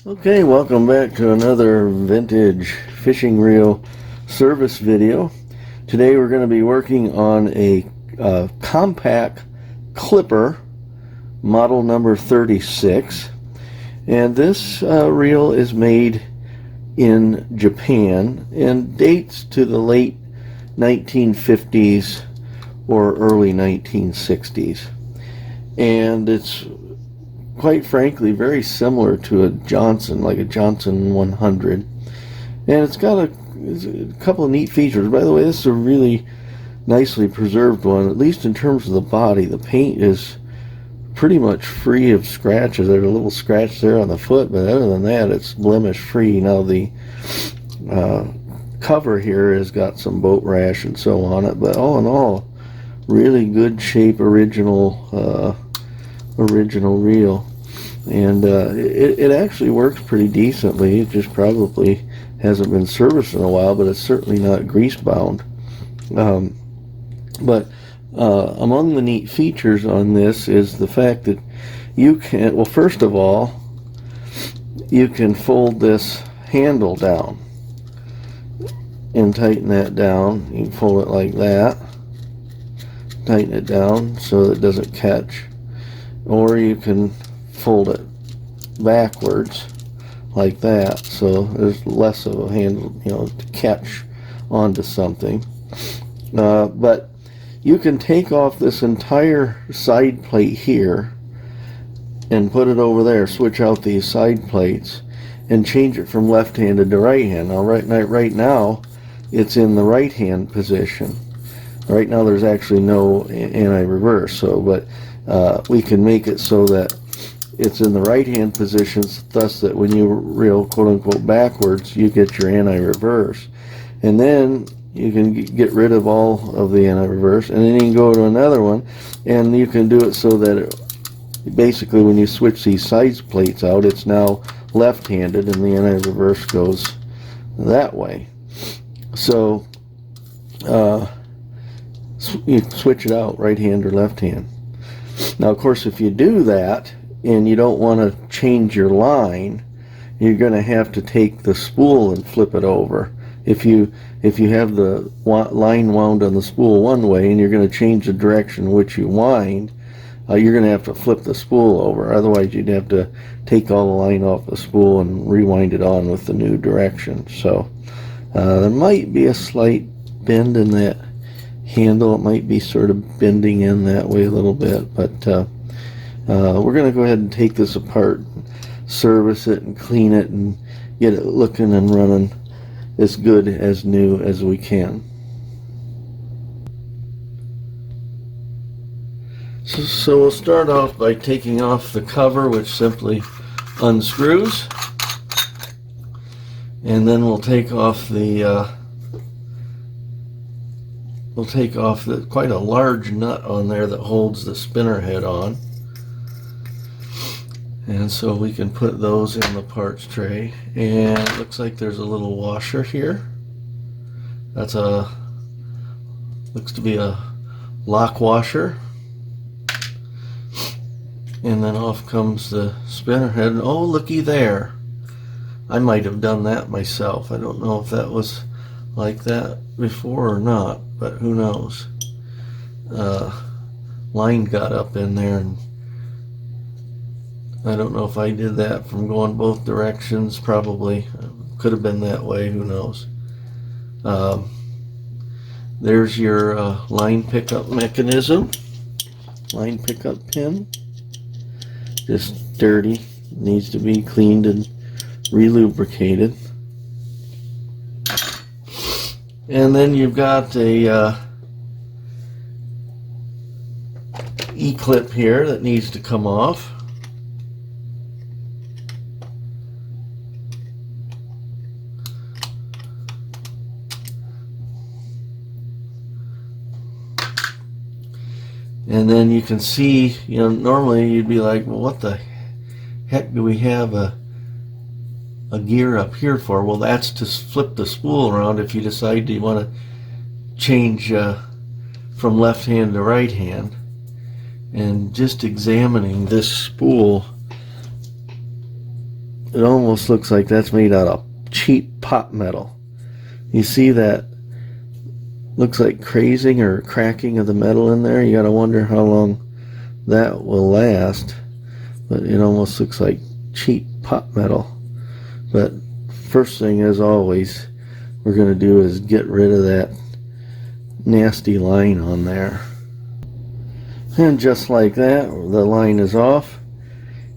Okay, welcome back to another vintage fishing reel service video. Today we're going to be working on a Compac Clipper Model number 36, and this reel is made in Japan and dates to the late 1950s or early 1960s, and it's quite frankly very similar to a Johnson, like a Johnson 100, and it's got a couple of neat features. By the way, this is a really nicely preserved one, at least in terms of the body. The paint is pretty much free of scratches. There's a little scratch there on the foot, but other than that, it's blemish free. Now the cover here has got some boat rash and so on it, but all in all, really good shape original reel, and it actually works pretty decently. It just probably hasn't been serviced in a while, but it's certainly not grease bound. But among the neat features on this is the fact that you can, well, first of all, you can fold this handle down and tighten that down. You can fold it like that, tighten it down so that it doesn't catch. Or you can fold it backwards like that, so there's less of a handle, to catch onto something. But you can take off this entire side plate here and put it over there, switch out these side plates, and change it from left-handed to right-hand. Now, right now, it's in the right-hand position. Right now, there's actually no anti-reverse, but we can make it so that it's in the right-hand position, thus that when you reel quote-unquote backwards, you get your anti-reverse. And then you can get rid of all of the anti-reverse, and then you can go to another one, and you can do it so that basically when you switch these side plates out, it's now left-handed, and the anti-reverse goes that way. So you switch it out, right hand or left hand. Now, of course, if you do that and you don't want to change your line, you're going to have to take the spool and flip it over. If you have the line wound on the spool one way and you're going to change the direction in which you wind, you're going to have to flip the spool over. Otherwise, you'd have to take all the line off the spool and rewind it on with the new direction. So there might be a slight bend in that handle. It might be sort of bending in that way a little bit, but we're going to go ahead and take this apart, service it and clean it and get it looking and running as good as new as we can. So we'll start off by taking off the cover, which simply unscrews, and then we'll take off quite a large nut on there that holds the spinner head on, and so we can put those in the parts tray. And it looks like there's a little washer here. Looks to be a lock washer, and then off comes the spinner head. And oh, looky there, I might have done that myself. I don't know if that was like that before or not, but who knows. Line got up in there, and I don't know if I did that from going both directions. Probably could have been that way, who knows. There's your line pickup mechanism, line pickup pin. Just dirty, needs to be cleaned and relubricated. And then you've got a E-clip here that needs to come off. And then you can see, normally you'd be like, well, what the heck do we have a gear up here for? Well, that's to flip the spool around if you decide you want to change from left hand to right hand. And just examining this spool, it almost looks like that's made out of cheap pot metal. You see that? Looks like crazing or cracking of the metal in there. You gotta wonder how long that will last. But it almost looks like cheap pot metal. But first thing, as always, we're gonna do is get rid of that nasty line on there. And just like that, the line is off,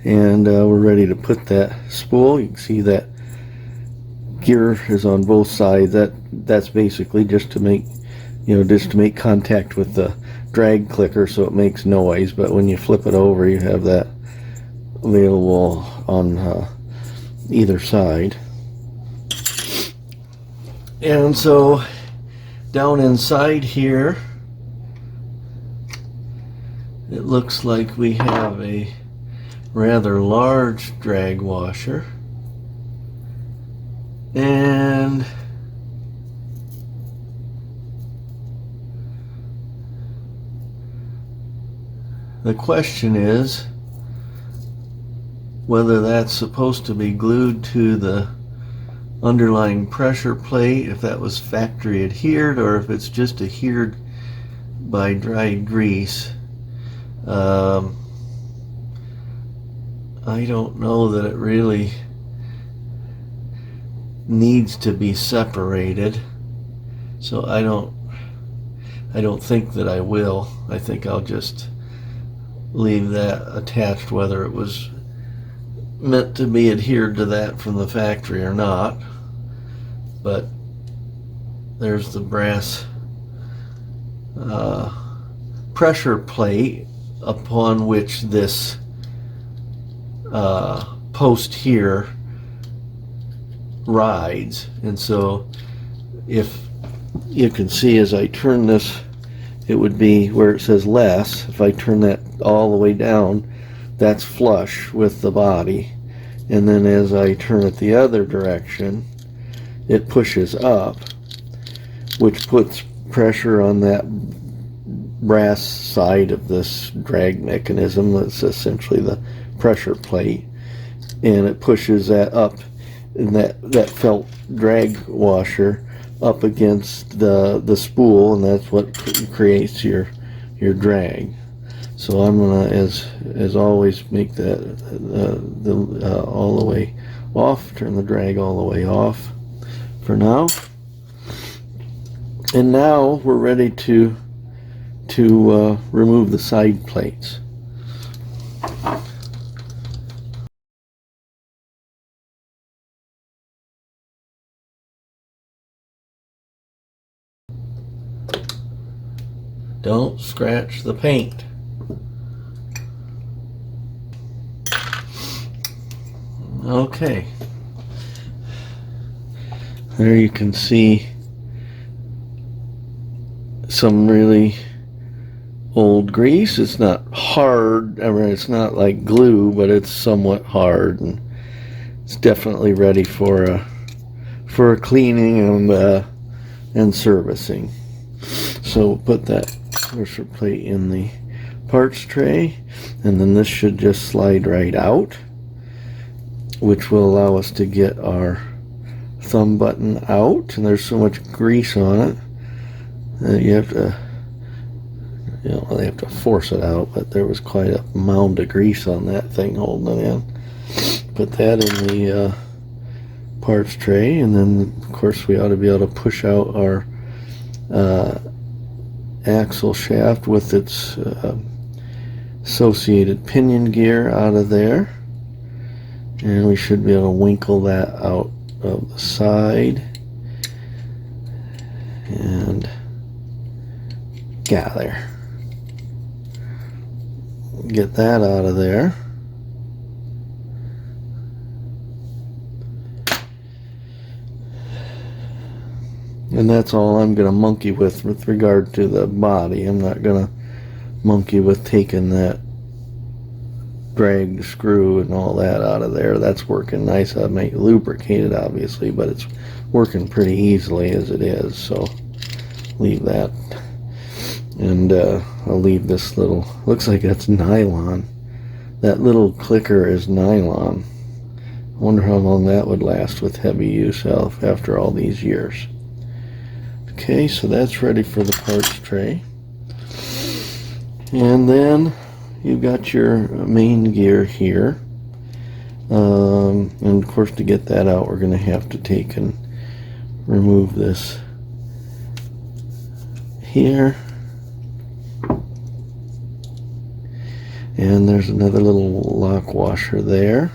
and we're ready to put that spool. You can see that gear is on both sides. That's basically just to make, just to make contact with the drag clicker so it makes noise. But when you flip it over, you have that available on either side. And so down inside here, it looks like we have a rather large drag washer, and the question is whether that's supposed to be glued to the underlying pressure plate, if that was factory adhered, or if it's just adhered by dry grease. I don't know that it really needs to be separated, so I don't think that I will. I think I'll just leave that attached, whether it was meant to be adhered to that from the factory or not. But there's the brass pressure plate upon which this post here rides. And so if you can see, as I turn this, it would be where it says less. If I turn that all the way down, that's flush with the body. And then as I turn it the other direction, it pushes up, which puts pressure on that brass side of this drag mechanism. That's essentially the pressure plate, and it pushes that up, and that felt drag washer up against the spool, and that's what creates your drag. So I'm gonna, as always, make that all the way off. Turn the drag all the way off for now. And now we're ready to remove the side plates. Don't scratch the paint. Okay. There you can see some really old grease. It's not hard. I mean, it's not like glue, but it's somewhat hard, and it's definitely ready for a cleaning and servicing. So put that pressure plate in the parts tray, and then this should just slide right out, which will allow us to get our thumb button out. And there's so much grease on it that you have to, they have to force it out, but there was quite a mound of grease on that thing holding it in. Put that in the parts tray, and then of course we ought to be able to push out our axle shaft with its associated pinion gear out of there, and we should be able to winkle that out of the side and gather. Get that out of there. And that's all I'm going to monkey with regard to the body. I'm not going to monkey with taking that drag screw and all that out of there. That's working nice. I may lubricate it, obviously, but it's working pretty easily as it is. So leave that. And I'll leave this little, looks like that's nylon. That little clicker is nylon. I wonder how long that would last with heavy use after all these years. Okay, so that's ready for the parts tray. And then you've got your main gear here. And of course, to get that out, we're going to have to take and remove this here. And there's another little lock washer there.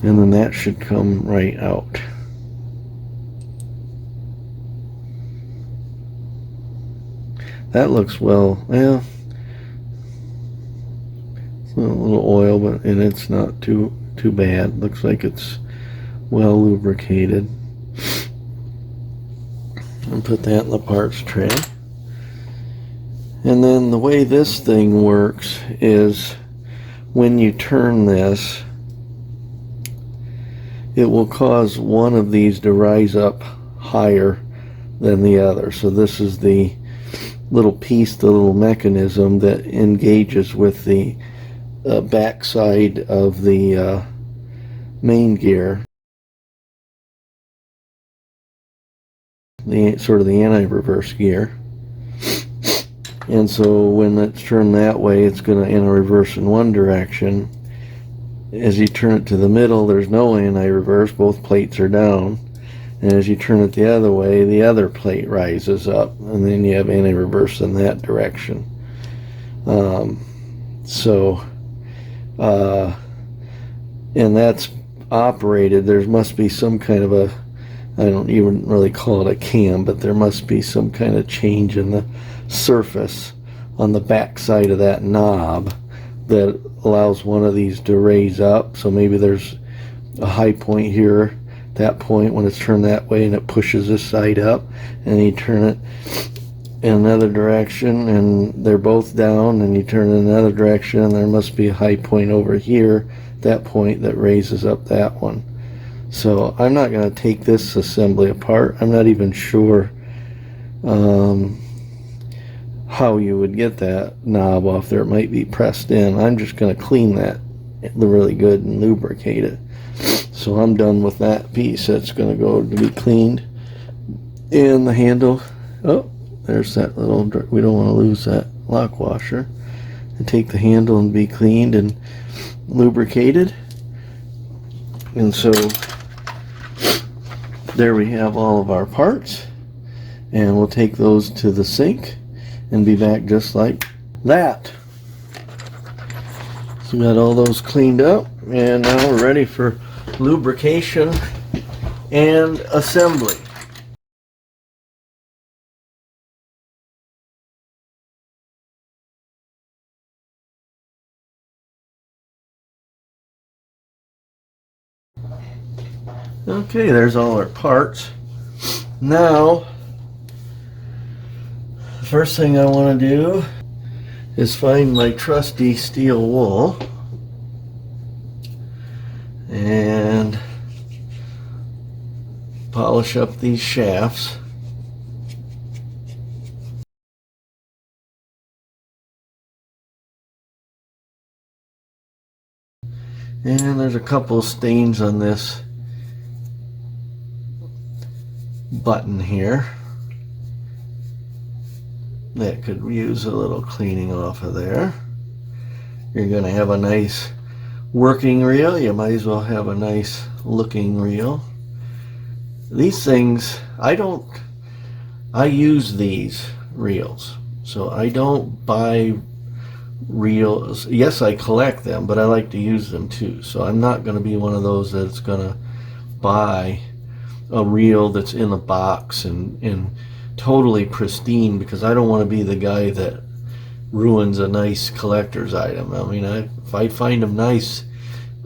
And then that should come right out. That looks well, it's a little oil, but and it's not too bad. Looks like it's well lubricated. And put that in the parts tray. And then the way this thing works is when you turn this, it will cause one of these to rise up higher than the other. So this is the little piece, the little mechanism that engages with the back side of the main gear, the sort of the anti-reverse gear. And so when it's turned that way, it's going to anti-reverse in one direction. As you turn it to the middle, there's no anti-reverse, both plates are down. And as you turn it the other way, the other plate rises up, and then you have anti-reverse in that direction. And that's operated. There must be some kind of a, I don't even really call it a cam, but there must be some kind of change in the surface on the back side of that knob that allows one of these to raise up. So maybe there's a high point here, that point when it's turned that way, and it pushes this side up, and you turn it in another direction and they're both down, and you turn in another direction and there must be a high point over here, that point that raises up that one. So I'm not going to take this assembly apart. I'm not even sure how you would get that knob off there. It might be pressed in. I'm just going to clean that really good and lubricate it. So I'm done with that piece. That's going to go to be cleaned. And the handle, oh, there's that little, we don't want to lose that lock washer. And take the handle and be cleaned and lubricated. And so there we have all of our parts. And we'll take those to the sink and be back just like that. So we got all those cleaned up, and now we're ready for lubrication and assembly. Okay, there's all our parts. Now, the first thing I want to do is find my trusty steel wool and polish up these shafts. And there's a couple stains on this button here that could use a little cleaning off of there. You're going to have a nice working reel. You might as well have a nice looking reel. These things, I use these reels, so I don't buy reels. Yes, I collect them, but I like to use them too. So I'm not going to be one of those that's going to buy a reel that's in a box and totally pristine, because I don't want to be the guy that ruins a nice collector's item. I mean, if I find them nice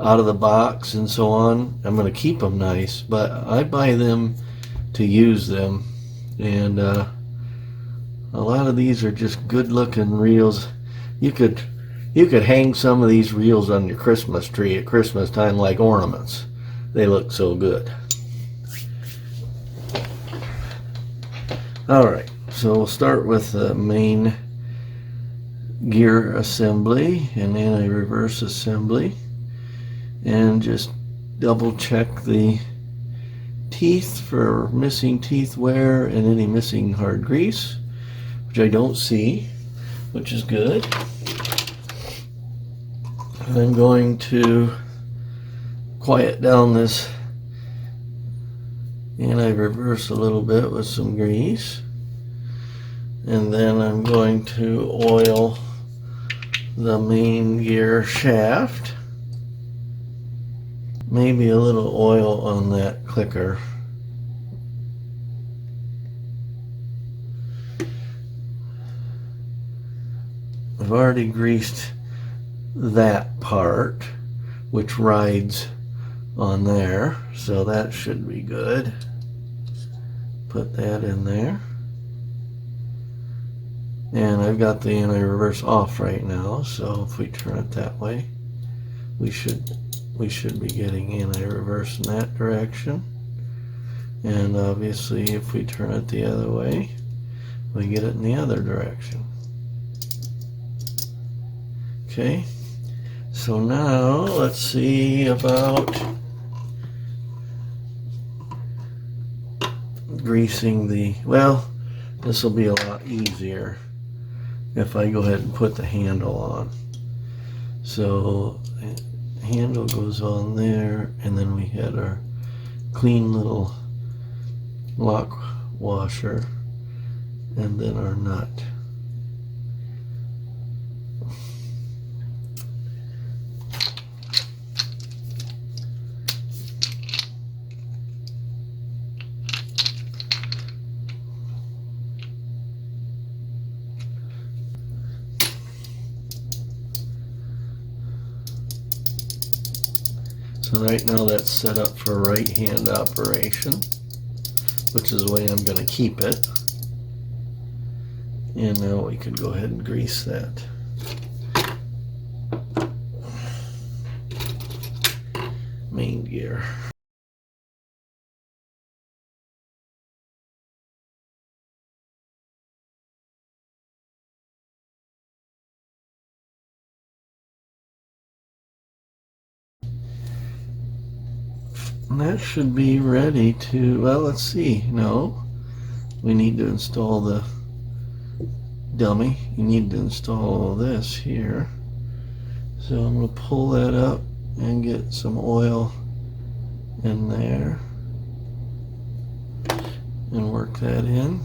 out of the box and so on, I'm going to keep them nice, but I buy them to use them. And a lot of these are just good looking reels. You could hang some of these reels on your Christmas tree at Christmas time like ornaments. They look so good. Alright, so we'll start with the main gear assembly and anti-reverse assembly. and just double check the teeth for missing teeth wear and any missing hard grease, which I don't see, which is good. And I'm going to quiet down this anti-reverse a little bit with some grease, and then I'm going to oil the main gear shaft. Maybe a little oil on that clicker. I've already greased that part, which rides on there, so that should be good. Put that in there. And I've got the anti-reverse off right now, so if we turn it that way, we should be getting anti-reverse in that direction. And obviously if we turn it the other way, we get it in the other direction. Okay, so now let's see about greasing the, well, this will be a lot easier if I go ahead and put the handle on. So handle goes on there, and then we had our clean little lock washer, and then our nut. So right now that's set up for right hand operation, which is the way I'm going to keep it. And now we could go ahead and grease that. Main gear. And that should be ready to, well, let's see. No, we need to install the dummy. You need to install this here. So I'm going to pull that up and get some oil in there and work that in.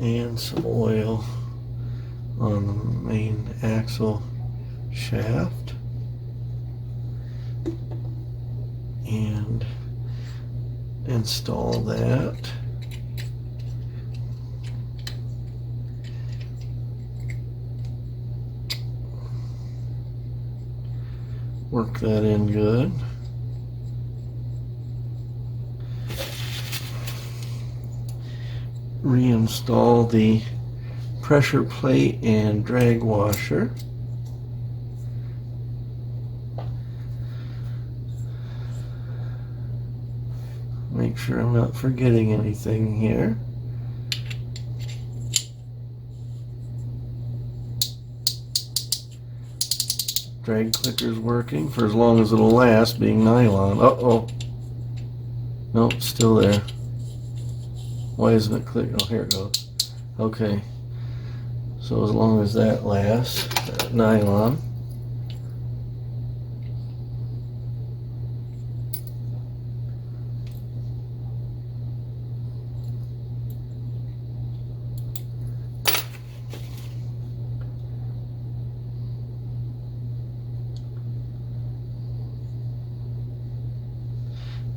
And some oil on the main axle shaft. And install that. Work that in good. Reinstall the pressure plate and drag washer. Make sure I'm not forgetting anything here. Drag clicker's working for as long as it'll last, being nylon. Uh-oh. Nope, still there. Why isn't it clicking? Oh, here it goes. Okay. So as long as that lasts, that nylon.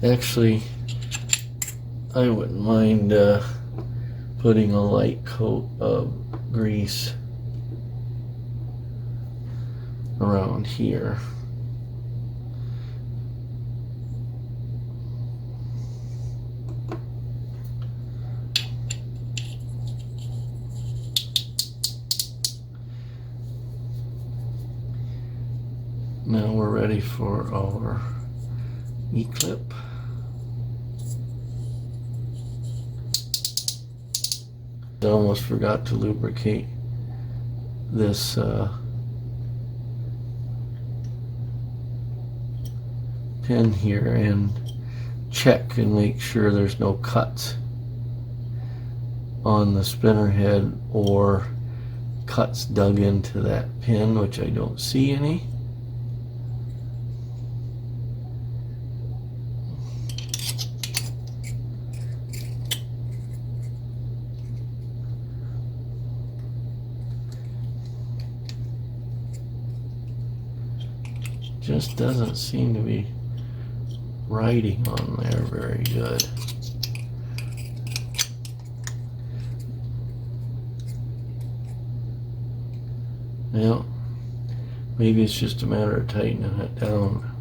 Actually, I wouldn't mind putting a light coat of grease around here. Now we're ready for our E-clip. I almost forgot to lubricate this pin here and check and make sure there's no cuts on the spinner head or cuts dug into that pin, which I don't see any. Just doesn't seem to be writing on there very good. Well, maybe it's just a matter of tightening it down.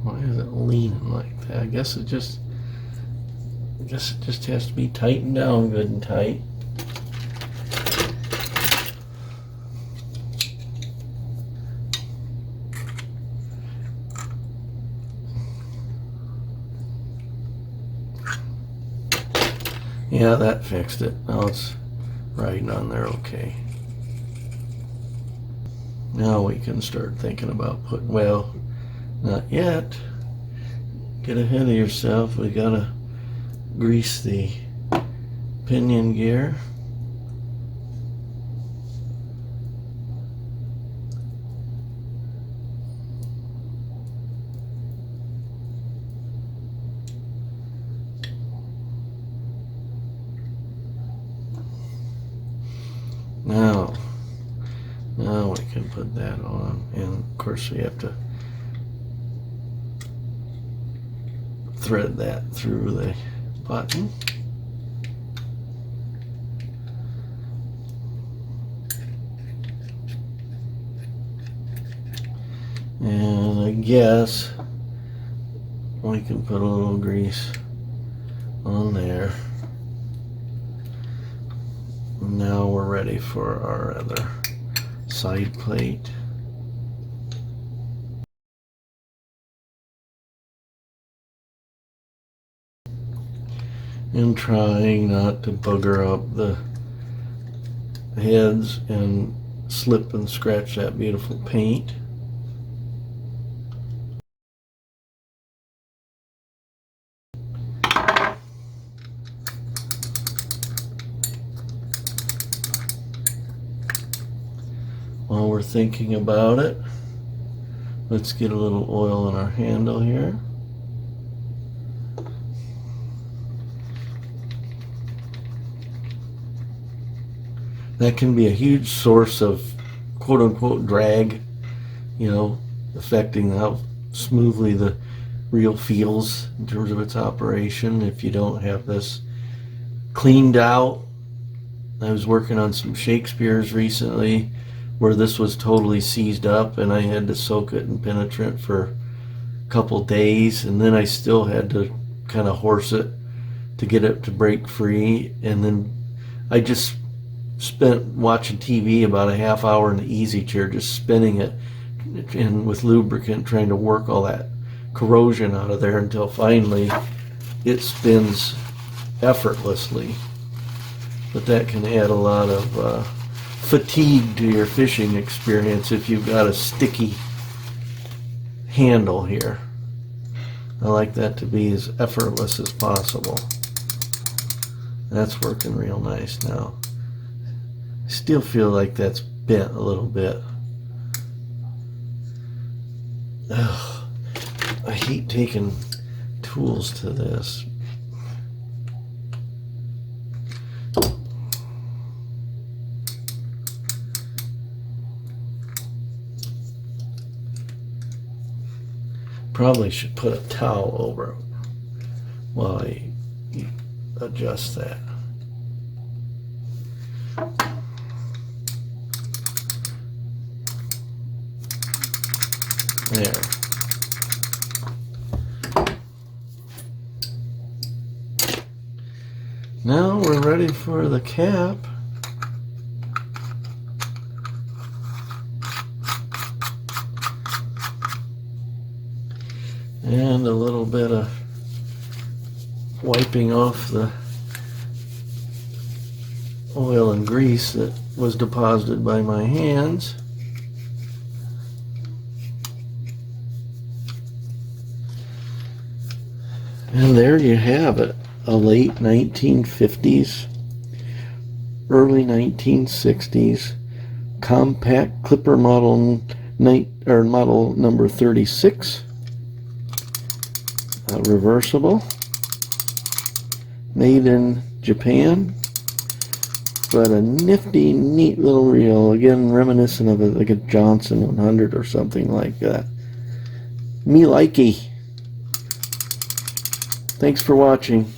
Why is it leaning like that? I guess it just has to be tightened down good and tight. Yeah, that fixed it. Now it's riding on there okay. Now we can start thinking about putting, well, not yet. Get ahead of yourself. We gotta grease the pinion gear. Now we can put that on, and of course we have to thread that through the button. And I guess we can put a little grease on there. Now we're ready for our other side plate. And trying not to bugger up the heads and slip and scratch that beautiful paint. While we're thinking about it, let's get a little oil in our handle here. That can be a huge source of quote-unquote drag, you know, affecting how smoothly the reel feels in terms of its operation if you don't have this cleaned out. I was working on some Shakespeare's recently where this was totally seized up, and I had to soak it in penetrant for a couple days, and then I still had to kind of horse it to get it to break free. And then I just spent watching TV about a half hour in the easy chair, just spinning it and with lubricant, trying to work all that corrosion out of there until finally it spins effortlessly. But that can add a lot of fatigue to your fishing experience if you've got a sticky handle here. I like that to be as effortless as possible. That's working real nice now. I still feel like that's bent a little bit. Ugh, I hate taking tools to this. Probably should put a towel over it while I adjust that. There. Now we're ready for the cap. And a little bit of wiping off the oil and grease that was deposited by my hands. And there you have it, a late 1950s, early 1960s Compac Clipper Model number 36, reversible, made in Japan, but a nifty, neat little reel, again reminiscent of like a Johnson 100 or something like that. Me likey. Thanks for watching.